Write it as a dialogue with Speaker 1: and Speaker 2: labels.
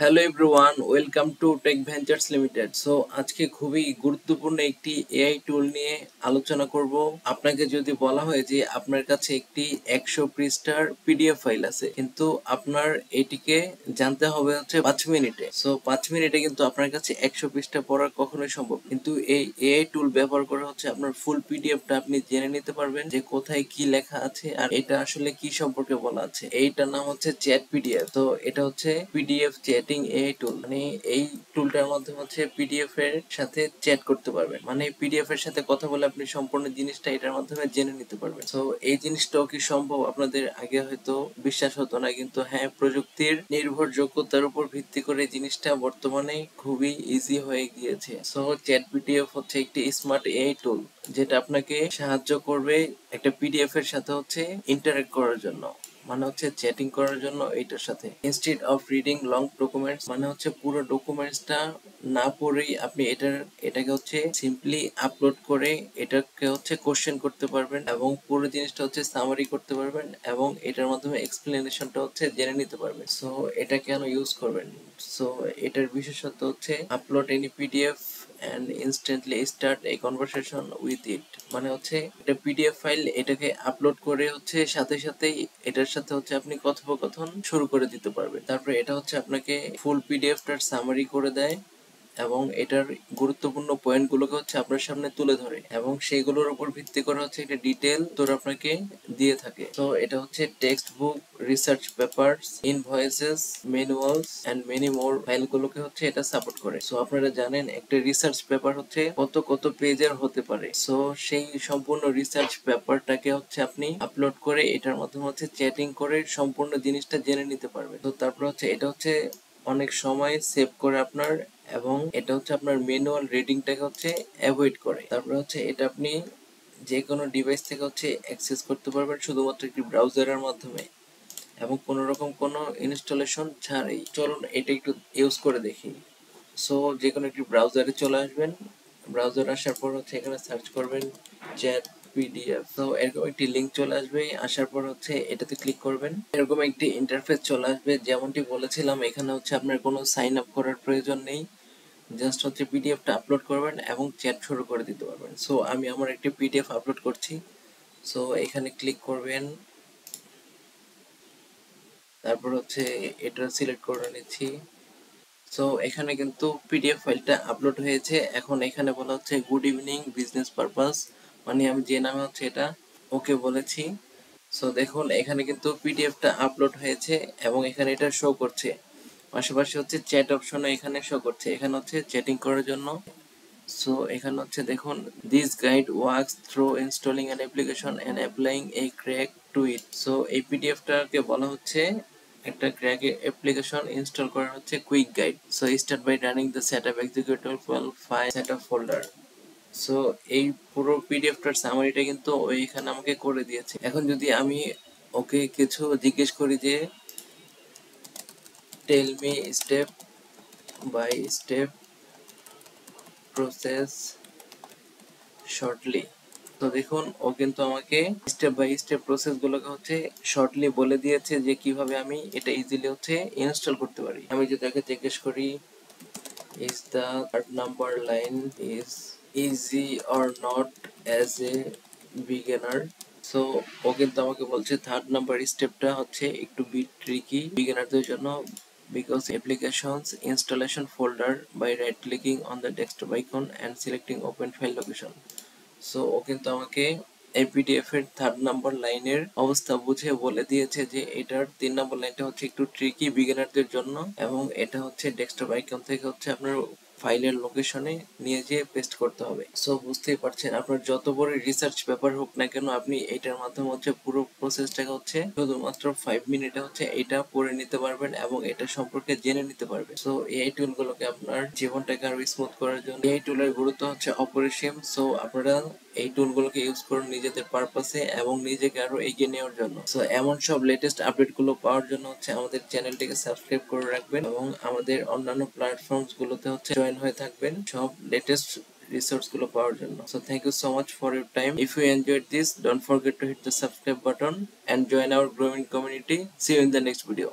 Speaker 1: Hello everyone, welcome to tech ventures limited. So আজকে খুবই গুরুত্বপূর্ণ একটি এআই টুল নিয়ে আলোচনা করব। আপনাকে যদি বলা হয় যে আপনার কাছে একটি 100 পৃষ্ঠার পিডিএফ ফাইল আছে, কিন্তু আপনার এটিকে জানতে হবে হচ্ছে 5 মিনিটে। সো 5 মিনিটে কিন্তু আপনার কাছে 100 পৃষ্ঠা পড়া কখনোই সম্ভব, কিন্তু এই এআই টুল ব্যবহার করে হচ্ছে আপনার ফুল পিডিএফটা আপনি জেনে নিতে পারবেন যে কোথায় কি লেখা আছে আর এটা আসলে কি সম্পর্কে বলা আছে। এইটার নাম হচ্ছে চ্যাট পিডিএফ। তো এটা হচ্ছে পিডিএফ চ্যাটিং এআই টুল। মানে এই টুলটার মাধ্যমে হচ্ছে পিডিএফ এর সাথে চ্যাট করতে পারবেন, মানে পিডিএফ এর সাথে কথা বলে আপনি সম্পূর্ণ জিনিসটা এটার মাধ্যমে জেনে নিতে পারবেন। তো এই জিনিসটাও কি সম্ভব? আপনাদের আগে হয়তো বিশ্বাস হতো না, কিন্তু হ্যাঁ, প্রযুক্তির নির্ভরযোগ্যতার উপর ভিত্তি করে জিনিসটা বর্তমানে খুবই ইজি হয়ে গিয়েছে। সো চ্যাট পিডিএফ হচ্ছে একটি স্মার্ট এআই টুল, যেটা আপনাকে সাহায্য করবে একটা পিডিএফ এর সাথে হচ্ছে ইন্টারেক্ট করার জন্য, মানে হচ্ছে চ্যাটিং করার জন্য এইটার সাথে। Instead of reading long documents, মানে হচ্ছে পুরো ডকুমেন্টসটা না পড়েই আপনি এটাকে হচ্ছে সিম্পলি আপলোড করে এটাকে হচ্ছে কোশ্চেন করতে পারবেন এবং পুরো জিনিসটা হচ্ছে সামারি করতে পারবেন এবং এটার মাধ্যমে এক্সপ্লেনেশনটা হচ্ছে জেনে নিতে পারবেন। সো এটা কেন ইউজ করবেন? সো এটার বিশেষত্ব হচ্ছে upload any PDF and instantly start a conversation with it। মানে হচ্ছে এটা পিডিএফ ফাইল, এটাকে আপলোড করে হচ্ছে সাথে সাথেই এটার সাথে হচ্ছে আপনি কথোপকথন শুরু করে দিতে পারবেন। তারপরে এটা হচ্ছে আপনাকে ফুল পিডিএফটার সামারি করে দেয় এবং এটার গুরুত্বপূর্ণ পয়েন্টগুলোকে হচ্ছে আপনার সামনে তুলে ধরে এবং সেগুলোর উপর ভিত্তি করে হচ্ছে একটা ডিটেল তোর আপনাকে দিয়ে থাকে। তো এটা হচ্ছে text book, research papers, invoices, manuals and many more ফাইলগুলোকে হচ্ছে এটা সাপোর্ট করে। সো আপনারা জানেন একটা রিসার্চ পেপার হচ্ছে কত কত পেজের হতে পারে। সো সেই সম্পূর্ণ রিসার্চ পেপারটাকে হচ্ছে আপনি আপলোড করে এটার মাধ্যমে হচ্ছে চ্যাটিং করে সম্পূর্ণ জিনিসটা জেনে নিতে পারবেন। তো তারপর হচ্ছে এটা হচ্ছে অনেক সময় সেভ করে আপনার, এবং এটা হচ্ছে আপনার ম্যানুয়াল রিডিংটাকে হচ্ছে অ্যাভয়েড করে। তারপরে হচ্ছে এটা আপনি যে কোনো ডিভাইস থেকে হচ্ছে অ্যাক্সেস করতে পারবেন শুধুমাত্র একটি ব্রাউজারের মাধ্যমে এবং কোনো রকম কোনো ইনস্টলেশন ছাড়াই। চলুন এটা একটু ইউজ করে দেখি। সো যে কোনো একটি ব্রাউজারে চলে আসবেন, ব্রাউজার আসার পর হচ্ছে এখানে সার্চ করবেন চ্যাট পিডিএফ। তো এরকম একটি লিঙ্ক চলে আসবে, আসার পর হচ্ছে এটাতে ক্লিক করবেন। এরকম একটি ইন্টারফেস চলে আসবে। যেমনটি বলেছিলাম, এখানে হচ্ছে আপনার কোনো সাইন আপ করার প্রয়োজন নেই, জাস্ট হচ্ছে পিডিএফটা আপলোড করবেন এবং চ্যাট শুরু করে দিতে পারবেন। সো আমি আমার একটি পিডিএফ আপলোড করছি। সো এখানে ক্লিক করবেন, তারপর হচ্ছে এটা সিলেক্ট করে নিচ্ছি। সো এখানে কিন্তু পিডিএফ ফাইলটা আপলোড হয়েছে। এখন এখানে বলা হচ্ছে গুড ইভিনিং বিজনেস পারপাস, মানে আমি যে নামে হচ্ছে এটা ওকে বলেছি। সো দেখুন এখানে কিন্তু পিডিএফটা আপলোড হয়েছে এবং এখানে এটা শো করছে। পাশাপাশি হচ্ছে চ্যাট অপশনও এখানে শো করছে, এখানে হচ্ছে চ্যাটিং করার জন্য। সো এখানে হচ্ছে দেখুন, this guide works through installing an application and applying a crack to it. So এই পিডিএফটাকে বলা হচ্ছে একটা ক্র্যাক অ্যাপ্লিকেশন ইনস্টল করার হচ্ছে quick guide. So start by running the setup executable file setup folder. So এই পুরো পিডিএফটার সামারিটা কিন্তু ও এখানে আমাকে করে দিয়েছে। এখন যদি আমি ওকে কিছু জিজ্ঞেস করি যে tell me step by step process shortly, তো দেখুন ও কিন্তু আমাকে স্টেপ বাই স্টেপ প্রসেস গুলোকে হচ্ছে শর্টলি বলে দিয়েছে যে কিভাবে আমি এটা ইজিলি হচ্ছে ইনস্টল করতে পারি। আমি যদি তাকে জিজ্ঞেস করি is the third number line is easy or not as a beginner. So ও কিন্তু আমাকে বলছে থার্ড নাম্বার স্টেপটা হচ্ছে একটু বিট ট্রিকি বিগিনারদের জন্য, because applications installation folder by right clicking on the desktop icon and selecting open file location। So ও কিন্তু আমাকে এই পিডিএফ এর থার্ড নাম্বার লাইনের অবস্থা বুঝে বলে দিয়েছে যে এটার 3 নম্বর লাইনটা হচ্ছে একটু ট্রিকি বিগিনারদের জন্য এবং এটা হচ্ছে ডেস্কটপ আইকন থেকে হচ্ছে আপনার ফাইলের লোকেশনে নিয়ে যেয়ে পেস্ট করতে হবে। সো বুঝতেই পারছেন, আপনার যত বড় রিসার্চ পেপার হোক না কেন, আপনি এটার মাধ্যমে হচ্ছে পুরো প্রসেসটাকে হচ্ছে শুধুমাত্র 5 মিনিটে হচ্ছে এটা পড়ে নিতে পারবেন এবং এটা সম্পর্কে জেনে নিতে পারবেন। সো এই টুলগুলোকে আপনার জীবনটাকে আরো স্মুথ করার জন্য এই টুলের গুরুত্ব হচ্ছে অপরিসীম। সো আপনারা এই টুলগুলোকে ইউজ করুন নিজেদের পারপাসে এবং নিজেকে আরো এগিয়ে নেওয়ার জন্য। সো এমন সব লেটেস্ট আপডেট গুলো পাওয়ার জন্য হচ্ছে আমাদের চ্যানেলটিকে সাবস্ক্রাইব করে রাখবেন এবং আমাদের অন্যান্য প্ল্যাটফর্মস গুলোতে হচ্ছে জয়েন হয়ে থাকবেন সব লেটেস্ট রিসোর্স গুলো পাওয়ার জন্য। So thank you so much for your time. If you enjoyed this, don't forget to hit the subscribe button and join our growing community. See you in the next video.